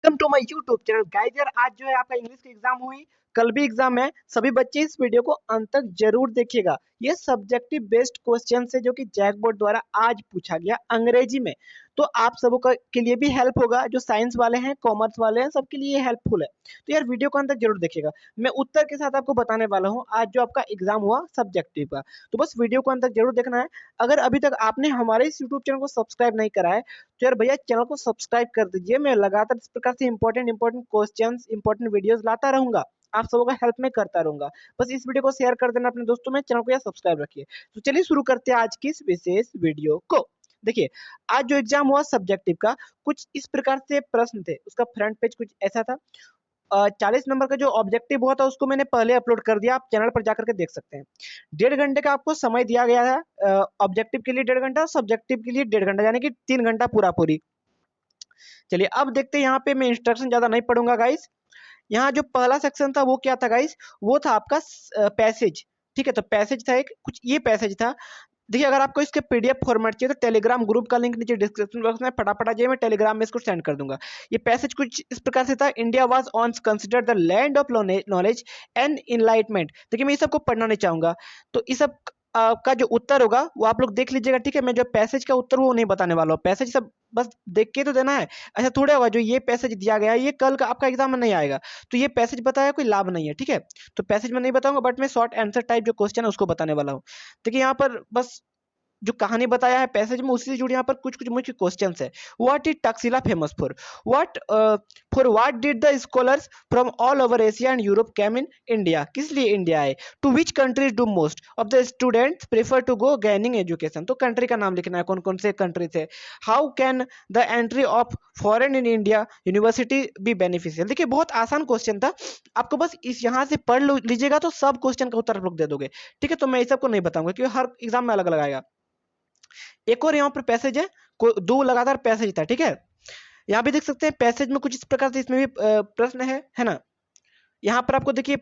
Welcome to my YouTube channel guys. यार आज जो है आपका इंग्लिश की एग्जाम हुई, कल भी एग्जाम है। सभी बच्चे इस वीडियो को अंत तक जरूर देखिएगा। ये सब्जेक्टिव बेस्ड क्वेश्चन है जो कि जैक बोर्ड द्वारा आज पूछा गया अंग्रेजी में। तो आप सबों का के लिए भी हेल्प होगा, जो साइंस वाले हैं कॉमर्स वाले हैं सबके लिए हेल्पफुल है। तो यार वीडियो को अंत तक जरूर देखिएगा। मैं उत्तर के साथ आपको बताने वाला हूँ आज जो आपका एग्जाम हुआ सब्जेक्टिव का। तो बस वीडियो को अंत तक जरूर देखना है। अगर अभी तक आपने हमारे इस यूट्यूब चैनल को सब्सक्राइब नहीं करा है तो यार भैया चैनल को सब्सक्राइब कर दीजिए। मैं लगातार इस प्रकार से इंपॉर्टेंट क्वेश्चंस इंपॉर्टेंट वीडियोस लाता रहूंगा, आप सबों का हेल्प में करता रहूंगा। बस इस वीडियो को शेयर कर देना अपने दोस्तों में, चैनल को यार सब्सक्राइब रखिए। तो चलिए शुरू करते हैं आज की इस विशेष वीडियो को। देखिए आज जो एग्जाम हुआ सब्जेक्टिव का, कुछ इस प्रकार से प्रश्न थे। उसका फ्रंट पेज कुछ ऐसा था। 40 नंबर का जो ऑब्जेक्टिव हुआ था उसको मैंने पहले अपलोड कर दिया, आप चैनल पर जाकर के देख सकते हैं। 1.5 घंटे का आपको समय दिया गया है। ऑब्जेक्टिव के लिए 1.5 घंटा, सब्जेक्टिव के लिए 1.5 घंटा, यानी कि 3 घंटा पूरा पूरी। चलिए अब देखते हैं। यहाँ पे मैं इंस्ट्रक्शन ज्यादा नहीं पढ़ूंगा गाइस। यहाँ जो पहला सेक्शन था वो क्या था गाइस, वो था आपका पैसेज। ठीक है, तो पैसेज था एक, कुछ ये पैसेज था। देखिए अगर आपको इसके पीडीएफ फॉर्मेट चाहिए तो टेलीग्राम ग्रुप का लिंक नीचे डिस्क्रिप्शन बॉक्स में फटाफट आ जाइए, मैं टेलीग्राम में इसको सेंड कर दूंगा। ये पैसेज कुछ इस प्रकार से था। India was once considered the land of knowledge and enlightenment. देखिए मैं इस सबको पढ़ना नहीं चाहूंगा, तो इस सब का जो उत्तर होगा वो आप लोग देख लीजिएगा। ठीक है, मैं जो पैसेज का उत्तर वो नहीं बताने वाला हूँ। पैसेज सब बस देख के तो देना है। ऐसा थोड़ा होगा जो ये पैसेज दिया गया है ये कल का आपका एग्जाम में नहीं आएगा, तो ये पैसेज बताया कोई लाभ नहीं है। ठीक है, तो पैसेज में नहीं बताऊंगा, बट मैं शॉर्ट आंसर टाइप जो क्वेश्चन है उसको बताने वाला हूँ। देखिए यहाँ पर बस जो कहानी बताया है पैसेज में उसी से जुड़े यहाँ पर कुछ कुछ मुख्य क्वेश्चंस है। What is Taxila famous for? What for what did the scholars from all over Asia and Europe came in India? किस लिए इंडिया आए? To which countries do most of the students prefer to go gaining education? तो country का नाम लिखना है, कौन कौन से कंट्री थे। How can the entry of foreign in India university be beneficial? देखिए बहुत आसान क्वेश्चन था, आपको बस इस यहाँ से पढ़ लीजिएगा तो सब क्वेश्चन का उत्तर आप लोग दे दोगे। ठीक है, तो मैं इस सबको नहीं बताऊंगा क्योंकि हर एग्जाम में अलग अलग आएगा। एक और यहाँ पर पैसेज है, दो लगातार पैसेज था। ठीक है, यहाँ भी देख सकते हैं पैसेज में कुछ इस प्रकार से इसमें भी प्रश्न है ना। यहाँ पर आपको देखिए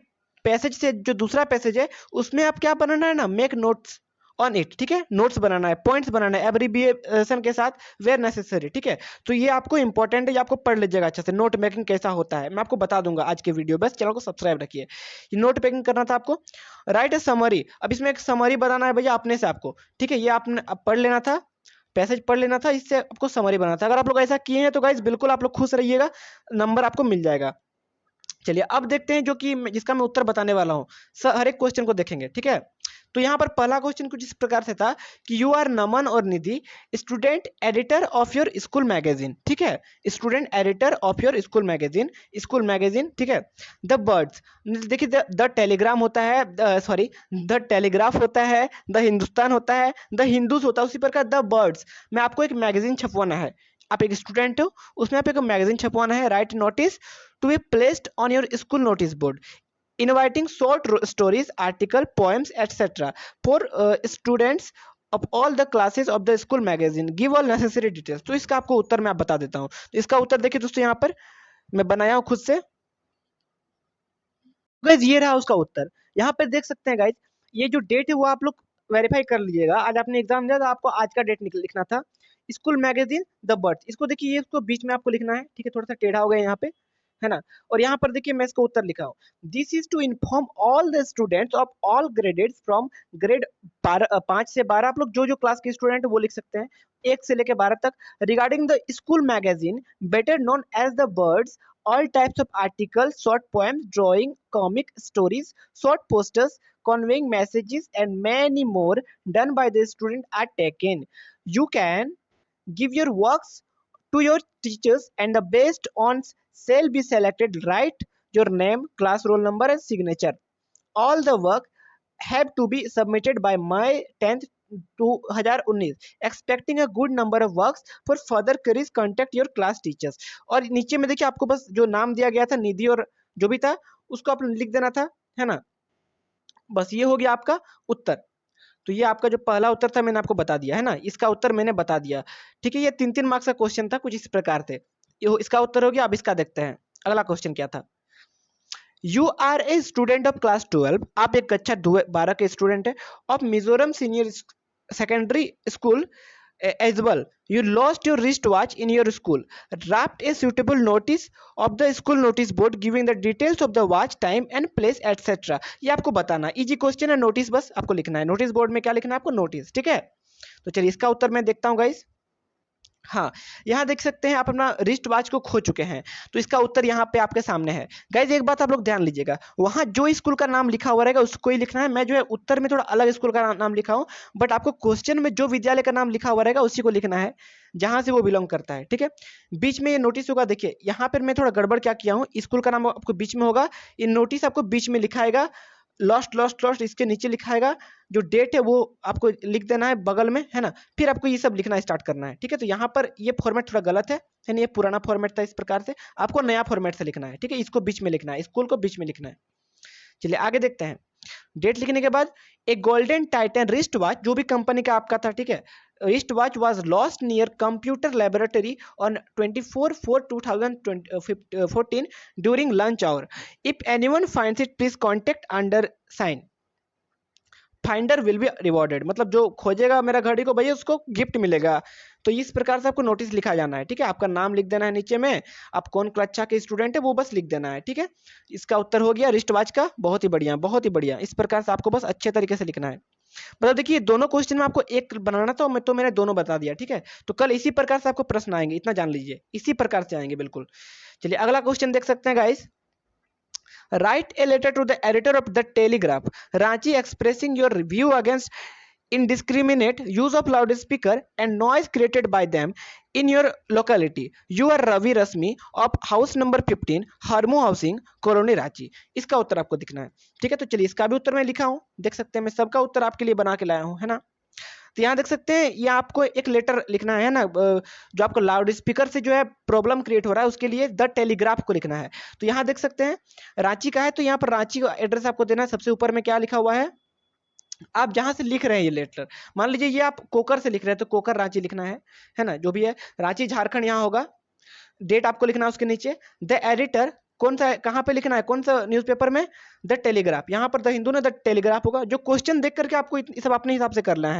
पैसेज से जो दूसरा पैसेज है उसमें आप क्या बनाना है ना, मेक नोट्स ऑन इट। ठीक है, नोट्स बनाना है, पॉइंट्स बनाना है एब्रिविएशन के साथ वेयर नेसेसरी। ठीक है, तो ये आपको इंपॉर्टेंट है, ये आपको पढ़ लीजिएगा अच्छे से। नोट मेकिंग कैसा होता है मैं आपको बता दूंगा आज के वीडियो, बस चैनल को सब्सक्राइब रखिए। ये नोट मेकिंग करना था आपको। राइट ए समरी, अब इसमें एक समरी बनाना है भैया अपने से आपको। ठीक है, ये आपने पढ़ लेना था, पैसेज पढ़ लेना था, इससे आपको समरी बनाना था। अगर आप लोग ऐसा किए हैं तो गाइस बिल्कुल आप लोग खुश रहिएगा, नंबर आपको मिल जाएगा। चलिए अब देखते हैं जो कि जिसका मैं उत्तर बताने वाला हूँ। हर एक क्वेश्चन को देखेंगे। ठीक है, तो यहाँ पर पहला क्वेश्चन कुछ इस प्रकार से था कि यू आर नमन और Nidhi student editor of your school magazine. ठीक है, student editor of your school magazine. ठीक है, द बर्ड्स, देखिए द टेलीग्राम होता है, सॉरी द टेलीग्राफ होता है, द हिंदुस्तान होता है, द हिंदूज होता है, उसी प्रकार द बर्ड्स में आपको एक मैगजीन छपवाना है। आप एक स्टूडेंट हो, उसमें आप एक मैगजीन छपवाना है। Write notice to be placed on your school notice board inviting short stories, article, poems, etc. for students of all the classes of the school magazine. Give all necessary details. तो इसका आपको उत्तर मैं आप बता देता हूँ। तो इसका उत्तर देखिए दोस्तों, यहाँ पर मैं बनाया हूँ खुद से। गाइज ये रहा उसका उत्तर। यहाँ पर देख सकते हैं गाइज, ये जो डेट है वो आप लोग वेरीफाई कर लीजिएगा। आज आपने एग्जाम दिया तो आपको आज का डेट लिखना था। स्कूल मैगजीन द बर्थ, इसको देखिए ये इसको बीच में आपको लिखना है। ठीक है, थोड़ा सा टेढ़ा हो गया यहाँ पे, है ना। और यहाँ पर देखिए मैं इसको उत्तर लिखा हूँ। This is to inform all the students of all graded from grade 5 से 12, आप लोग जो जो क्लास के स्टूडेंट वो लिख सकते हैं, 1 से लेकर 12 तक, regarding the school magazine better known as the birds, all types of articles, short poems, drawing, comic stories, short posters conveying messages and many more done by the student are taken. You can give your works to your teachers and the best ones shall be selected. Write your name, class roll number and signature. All the work have to be submitted by May 10th 2019. Expecting a good number of works. For further queries contact your class teachers. और नीचे में देखिए आपको बस जो नाम दिया गया था निधि और जो भी था उसको आप लिख देना था, है ना। बस ये हो गया आपका उत्तर। तो ये आपका जो पहला उत्तर था मैंने आपको बता दिया, है ना, इसका उत्तर मैंने बता दिया। ठीक है, ये 3-3 मार्क्स का क्वेश्चन था, कुछ इस प्रकार थे। इसका उत्तर हो गया। अब इसका देखते हैं अगला क्वेश्चन क्या था। You are a student of class 12, आप एक कक्षा 12 के स्टूडेंट है, of Mizoram senior secondary school as well. You lost your wristwatch in your school. Draft a suitable notice of the school notice board giving the details of the watch, time and place etc. ये आपको बताना, easy question है, notice बस आपको लिखना है, notice board में क्या लिखना है आपको, नोटिस, ठीक है। तो चलिए इसका उत्तर मैं देखता हूँ गाइस। हाँ, यहाँ देख सकते हैं आप अपना रिस्ट वॉच को खो चुके हैं, तो इसका उत्तर यहाँ पे आपके सामने है। गाइज एक बात आप लोग ध्यान लीजिएगा, वहां जो स्कूल का नाम लिखा हुआ रहेगा उसको ही लिखना है। मैं जो है उत्तर में थोड़ा अलग स्कूल का नाम लिखा हूँ, बट आपको क्वेश्चन में जो विद्यालय का नाम लिखा हुआ रहेगा उसी को लिखना है जहां से वो बिलोंग करता है, ठीक है। बीच में ये नोटिस होगा, देखिए यहाँ पर मैं थोड़ा गड़बड़ क्या किया हूँ, स्कूल का नाम आपको बीच में होगा, ये नोटिस आपको बीच में लिखाएगा, लॉस्ट लॉस्ट लॉस्ट इसके नीचे लिखाएगा, जो डेट है वो आपको लिख देना है बगल में, है ना। फिर आपको ये सब लिखना स्टार्ट करना है, ठीक है। तो यहाँ पर ये फॉर्मेट थोड़ा गलत है, यानी ये पुराना फॉर्मेट था, इस प्रकार से आपको नया फॉर्मेट से लिखना है, ठीक है। इसको बीच में लिखना है, स्कूल को बीच में लिखना है। चलिए आगे देखते हैं। डेट लिखने के बाद एक गोल्डन टाइटन रिस्ट वॉच, जो भी कंपनी का आपका था, ठीक है, wrist watch was lost near computer laboratory on 24/4/2014 during lunch hour. If anyone finds it please contact undersigned, finder will be rewarded, मतलब जो खोजेगा मेरा घड़ी को भैया उसको गिफ्ट मिलेगा। तो इस प्रकार से आपको नोटिस लिखा जाना है, ठीक है। आपका नाम लिख देना है नीचे में, आप कौन कक्षा के स्टूडेंट है वो बस लिख देना है, ठीक है। इसका उत्तर हो गया रिस्ट वॉच का। बहुत ही बढ़िया, बहुत ही बढ़िया। इस प्रकार से आपको बस अच्छे तरीके से लिखना है। मतलब देखिए दोनों क्वेश्चन में आपको एक बनाना था, तो मैंने दोनों बता दिया, ठीक है। तो कल इसी प्रकार से आपको प्रश्न आएंगे, इतना जान लीजिए, इसी प्रकार से आएंगे बिल्कुल। चलिए अगला क्वेश्चन देख सकते हैं guys. Write a letter to the editor of the Telegraph, Ranchi, expressing your view against indiscriminate use of loudspeaker and noise created by them in your locality. You are Ravi Rasmi of house number 15, Harmu Housing, Colony, Ranchi. इसका उत्तर आपको दिखना है, ठीक है। तो चलिए इसका भी उत्तर मैं लिखा हूं, देख सकते हैं मैं सबका उत्तर आपके लिए बना के लाया हूं, है ना। तो यहाँ देख सकते हैं ये आपको एक लेटर लिखना है ना, जो आपको लाउड स्पीकर से जो है प्रॉब्लम क्रिएट हो रहा है उसके लिए द टेलीग्राफ को लिखना है। तो यहाँ देख सकते हैं रांची का है, तो यहाँ पर रांची का एड्रेस आपको देना है। सबसे ऊपर में क्या लिखा हुआ है, आप जहां से लिख रहे हैं ये लेटर, मान लीजिए ये आप कोकर से लिख रहे हैं तो कोकर रांची लिखना है ना, जो भी है। रांची झारखंड यहाँ होगा, डेट आपको लिखना है उसके नीचे। द एडिटर कौन सा, कहाँ पे लिखना है, कौन सा न्यूज़पेपर में, द टेलीग्राफ। यहाँ पर द हिंदू ने द टेलीग्राफ होगा। जो क्वेश्चन देख करके आपको सब अपने हिसाब से करना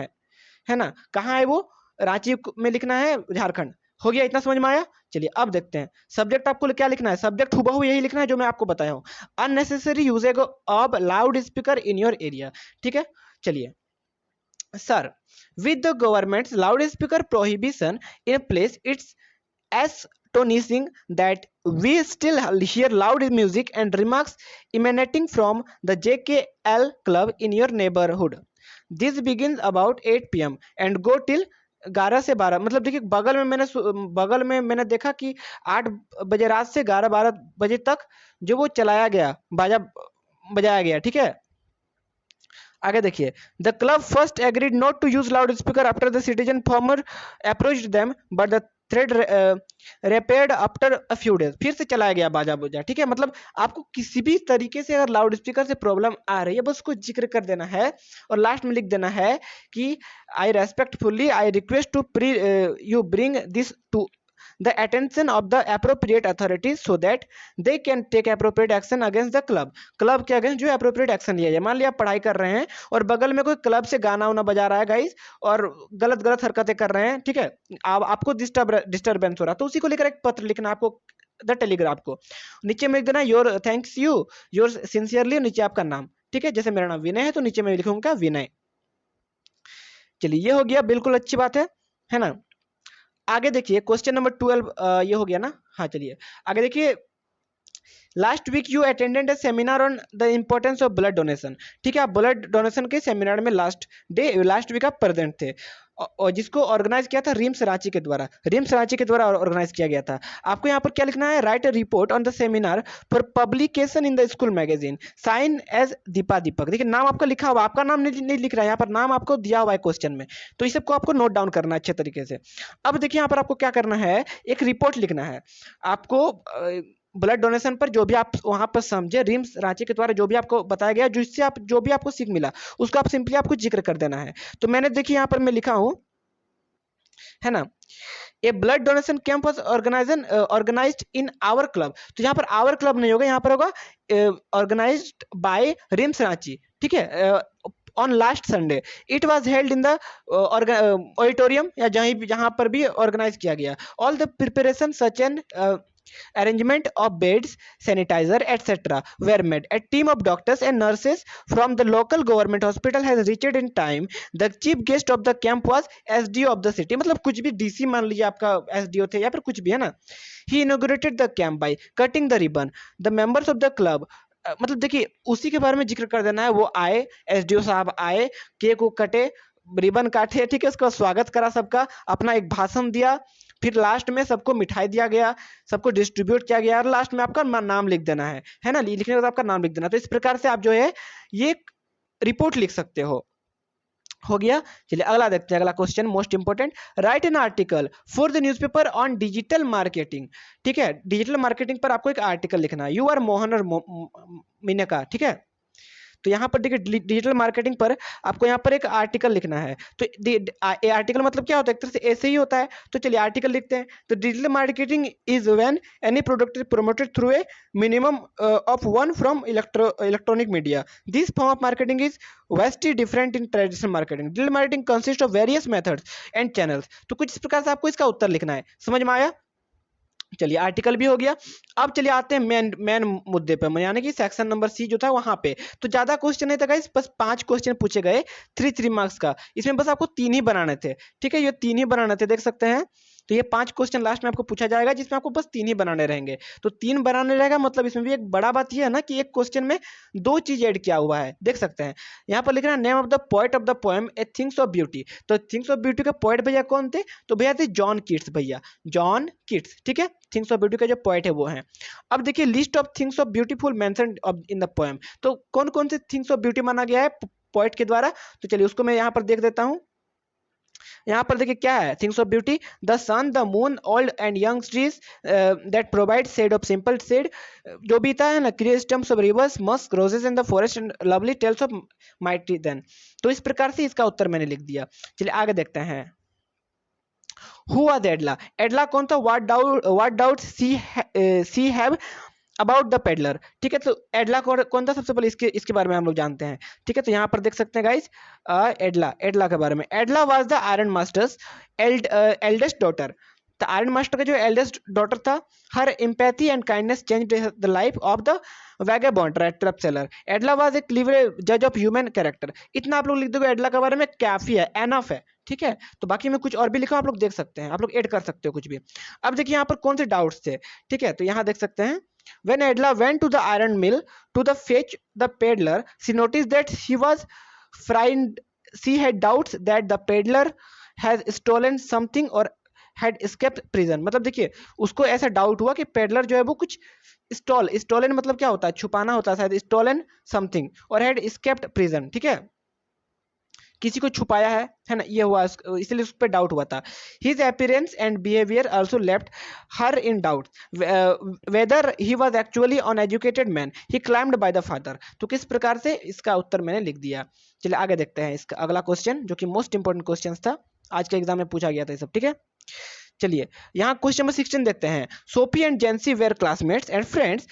है ना। कहाँ है वो, रांची में लिखना है, झारखंड। हो गया, इतना समझ में आया। चलिए अब देखते हैं सब्जेक्ट आपको क्या लिखना है। सब्जेक्ट हुबहू यही लिखना है जो मैं आपको बताया हूँ, unnecessary usage of loud speaker in your area, ठीक है। चलिए sir, with the government's loud speaker prohibition in place, it's astonishing that we still hear loud music and remarks emanating from the JKL club in your neighborhood. This begins about 8 p.m. and go till 11 से 12। मतलब देखिए बगल में मैंने देखा कि 8 बजे रात से 11-12 बजे तक जो वो चलाया गया, बजाया गया, ठीक है। आगे देखिए, the club first agreed not to use loud speaker after the citizen former approached them, but the threat repaired after a few days. फिर से चलाया गया बाजा बुजा, ठीक है। मतलब आपको किसी भी तरीके से अगर लाउड स्पीकर से प्रॉब्लम आ रही है बस उसको जिक्र कर देना है और लास्ट में लिख देना है कि I respectfully I request to you bring this to the attention of the appropriate authorities so that they can take appropriate action against the club. Club के अगेंस्ट जो एप्रोप्रिएट एक्शन लिया जाए। मान लिया आप पढ़ाई कर रहे हैं और बगल में कोई क्लब से गाना उना बजा रहा है गाइस और गलत हरकतें कर रहे हैं, ठीक है, आपको डिस्टर्बेंस हो रहा है, तो उसी को लेकर एक पत्र लिखना आपको द टेलीग्राफ को। नीचे में लिख देना your thanks you your sincerely, नीचे आपका नाम, ठीक है। जैसे मेरा नाम विनय है तो नीचे में लिखूंगा विनय। चलिए ये हो गया, बिल्कुल अच्छी बात है ना। आगे देखिए क्वेश्चन नंबर 12, ये हो गया ना। हाँ चलिए आगे देखिए, last week you attended a seminar on the importance of blood donation, ठीक है। आप ब्लड डोनेशन के सेमिनार में लास्ट वीक आप प्रेजेंट थे और जिसको ऑर्गेनाइज किया था रिम्स रांची के द्वारा ऑर्गेनाइज किया गया था। आपको यहाँ पर क्या लिखना है, write a report on the seminar for publication in the school magazine, sign as Deepak. देखिए नाम आपका लिखा हुआ, आपका नाम नहीं लिख रहा है यहाँ पर, नाम आपको दिया हुआ है क्वेश्चन में, तो इस सबको आपको नोट डाउन करना है अच्छे तरीके से। अब देखिए यहाँ पर आपको क्या करना है, एक रिपोर्ट लिखना है आपको ब्लड डोनेशन पर, जो भी आप वहां पर समझे रिम्स रांची के द्वारा जो भी आपको बताया गया, जिससे आप जो भी आपको सीख मिला उसको आप सिंपली आपको जिक्र कर देना है। तो मैंने देखिए यहाँ पर मैं लिखा हूं, है ना, a blood donation camp was organized in our club. तो यहाँ पर आवर क्लब नहीं होगा, यहाँ पर होगा ऑर्गेनाइज्ड बाय रिम्स रांची, ठीक है। On last Sunday it was held in the auditorium या जहां पर भी ऑर्गेनाइज किया गया. All the preparation such an arrangement of beds, sanitizer, etc. were made. A team of doctors and nurses from the local government hospital has reached in time. The chief guest of the camp was SDO of the city. मतलब कुछ भी DC मान लीजिए आपका SDO थे या फिर कुछ भी है ना. He inaugurated the camp by cutting the ribbon. The members of the club मतलब देखिए उसी के बारे में जिक्र कर देना है. वो आए, SDO साहब आए, केक को कटे, रिबन काटे, ठीक है, उसका स्वागत करा सबका, अपना एक भाषण दिया, फिर लास्ट में सबको मिठाई दिया गया, सबको डिस्ट्रीब्यूट किया गया और लास्ट में आपका नाम लिख देना है ना. लिखने के बाद आपका नाम लिख देना. तो इस प्रकार से आप जो है ये रिपोर्ट लिख सकते हो गया. चलिए अगला देखते हैं. अगला question most important. Right an article for the newspaper on digital marketing. ठीक है, डिजिटल मार्केटिंग पर आपको एक आर्टिकल लिखना है. यू आर मोहन और मीनका. ठीक है, तो यहाँ पर देखिए डिजिटल मार्केटिंग पर आपको यहाँ पर एक आर्टिकल लिखना है. तो आर्टिकल मतलब क्या होता है, एक तरह से ऐसे ही होता है. तो चलिए आर्टिकल लिखते हैं. तो digital marketing is when any product is promoted through a minimum of one from electronic media. This form of marketing is vastly different in traditional marketing. Digital marketing consist of various methods and channels. तो कुछ इस प्रकार से आपको इसका उत्तर लिखना है. समझ में आया? चलिए आर्टिकल भी हो गया. अब चलिए आते हैं मेन मुद्दे पर, यानी कि सेक्शन नंबर सी जो था वहां पे. तो ज्यादा क्वेश्चन नहीं था गाइस, बस 5 क्वेश्चन पूछे गए 3 मार्क्स का. इसमें बस आपको 3 ही बनाने थे. ठीक है, ये 3 ही बनाने थे, देख सकते हैं. तो ये 5 क्वेश्चन लास्ट में आपको पूछा जाएगा जिसमें आपको बस 3 ही बनाने रहेंगे. तो 3 बनाने रहेगा मतलब इसमें भी एक बड़ा बात ये है ना कि एक क्वेश्चन में 2 चीज ऐड किया हुआ है. देख सकते हैं यहाँ पर लिख रहा है name of the poet of the poem A things of beauty. तो थिंग्स ऑफ ब्यूटी के पोएट भैया कौन थे? तो भैया थे जॉन कीट्स भैया, जॉन कीट्स. ठीक है, थिंग्स ऑफ ब्यूटी का जो पोएट है वो है. अब देखिए list of things of beautiful mentioned in the poem. तो कौन कौन से थिंग्स ऑफ ब्यूटी माना गया है पोएट के द्वारा? तो चलिए उसको मैं यहाँ पर देख देता हूँ. यहाँ पर देखिए क्या है things of beauty. The sun, the moon, old and young trees that provide shade of simple shade. जो भी था है ना, crystals of rivers, musk, roses in the forest and lovely tales of mighty then. तो इस प्रकार से इसका उत्तर मैंने लिख दिया. चलिए आगे देखते हैं. Who was एडला? एडला कौन था? What doubts she have about the pedlar. ठीक है, तो एडला कौन था? सबसे पहले इसके बारे में हम लोग जानते हैं. ठीक है, तो यहाँ पर देख सकते हैं गाइस एडला के बारे में. Edla was the iron master's eldest daughter. The iron master का जो एल्डेस्ट डॉटर था, her empathy and kindness changed the life of the vagabond trap seller. Edla was a clever जज ऑफ ह्यूमन कैरेक्टर. इतना आप लोग लिख दोगे एडला के बारे में, काफी है, एनफ है. ठीक है, तो बाकी में कुछ और भी लिखा आप लोग देख सकते हैं, आप लोग ऐड कर सकते हो कुछ भी. अब देखिए यहाँ पर कौन से डाउट्स थे. ठीक है, तो यहाँ देख सकते हैं. When Adela went to the iron mill to fetch the peddler, she noticed that she was frightened. She had doubts that the peddler has stolen something or had escaped prison. मतलब देखिए उसको ऐसा डाउट हुआ कि peddler जो है वो कुछ स्टोलन मतलब क्या होता है? छुपाना होता है शायद. स्टोलन समथिंग और हैड एस्केप्ड प्रिजन. ठीक है, किसी को छुपाया है ना, ये हुआ, इसलिए उस पर डाउट हुआ था. His appearance and behaviour also left her in doubt whether he was actually uneducated man he claimed by the father. तो किस प्रकार से इसका उत्तर मैंने लिख दिया. चलिए आगे देखते हैं इसका अगला क्वेश्चन जो कि मोस्ट इंपोर्टेंट क्वेश्चन था, आज के एग्जाम में पूछा गया था ये सब. ठीक है, चलिए यहाँ क्वेश्चन नंबर 16 देखते हैं. Sophie and Jansie were classmates and friends.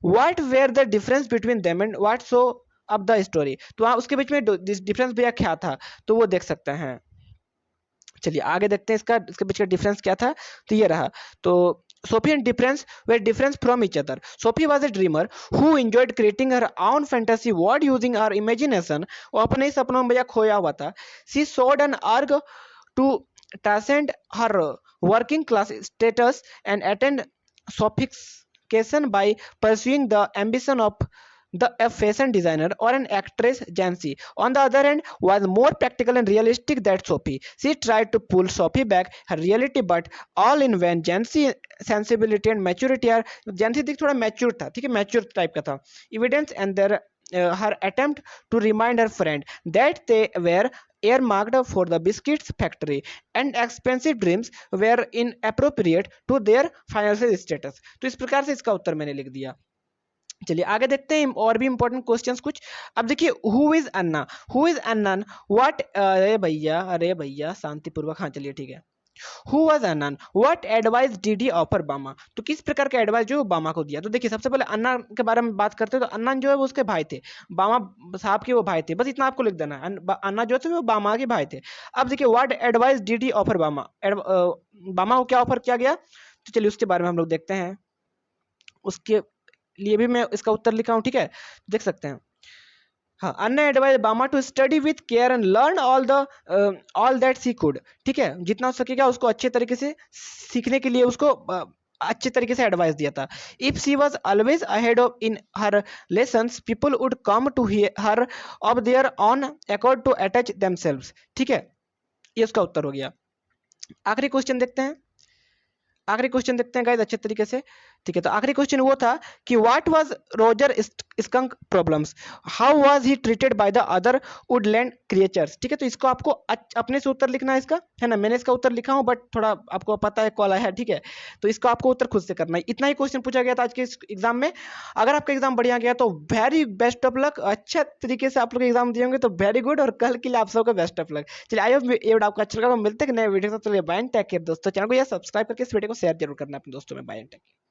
What were the difference between them and what so अब द स्टोरी. तो वहां उसके बीच में डिफरेंस भैया क्या था, तो वो देख सकते हैं. चलिए आगे देखते हैं इसके बीच का डिफरेंस क्या था. तो ये रहा. तो Sophie and difference were different from each other. Sophie was a dreamer who enjoyed creating her own fantasy world using her imagination. वो अपने ही सपनों में भैया खोया हुआ था. She sought an urge to transcend her working class status and attain sophistication by pursuing the ambition of a fashion designer or an actress. Jancy, on the other hand, was more practical and realistic than Sophie. She tried to pull Sophie back her reality, but all in vain. Jancy sensibility and maturity are. Jancy दिख थोड़ा mature था, ठीक है, mature type का था. Evidence and their her attempt to remind her friend that they were earmarked for the biscuits factory and expensive dreams were inappropriate to their financial status. तो इस प्रकार से इसका उत्तर मैंने लिख दिया. चलिए आगे देखते हैं और भी इंपॉर्टेंट क्वेश्चंस कुछ. अब देखिए who is Anna. Who is Anna what. अरे भैया शांतिपूर्वक. हाँ चलिए ठीक है. Who was Anna, what advice did he offer बामा, तो किस प्रकार का एडवाइस जो बामा को दिया। तो देखिए सबसे पहले अन्ना के बारे में बात करते हैं, तो अन्ना जो है वो उसके भाई थे, बामा साहब के वो भाई थे, बस इतना आपको लिख देना है, अन्ना जो थे वो बामा के भाई थे। अब देखिए what advice did he offer बामा, बामा को क्या ऑफर किया गया, तो चलिए उसके बारे में हम लोग देखते हैं। उसके लिए भी मैं इसका उत्तर लिखा हूं, ठीक है, देख सकते हैं। हाँ, Anna advise Bama to study with care and learn all that she could, ठीक है, जितना हो सकेगा उसको अच्छे तरीके से सीखने के लिए उसको अच्छे तरीके से एडवाइस दिया था। If she was always ahead of in her lessons people would come to her of their own accord to attach themselves, ठीक है, ये उसका उत्तर हो गया। आखिरी क्वेश्चन देखते हैं, आखिरी क्वेश्चन देखते हैं गाइस अच्छे तरीके से, ठीक है। तो आखिरी क्वेश्चन वो था कि what was Roger skunk problems, how was he treated by the other Woodland creatures, ठीक है। तो इसको आपको अपने से उत्तर लिखना है इसका, है ना, मैंने इसका उत्तर लिखा हूं बट थोड़ा आपको पता है कॉल आया है, ठीक है, तो इसको आपको उत्तर खुद से करना है। इतना ही क्वेश्चन पूछा गया था आज के इस एग्जाम में। अगर आपका एग्जाम बढ़िया गया तो वेरी बेस्ट ऑफ लक, अच्छे तरीके से आप लोग एग्जाम दिए होंगे तो वेरी गुड, और कल के लिए आप सबको बेस्ट ऑफ लक। चलिए आई होप ये वीडियो आपको अच्छा लगा, मिलते हैं नए वीडियो से, चलिए बाय एंड टेक केयर दोस्तों, चैनल को सब्सक्राइब करके इस वीडियो को शेयर जरूर करना अपने दोस्तों में, बाय एंड टेक केयर।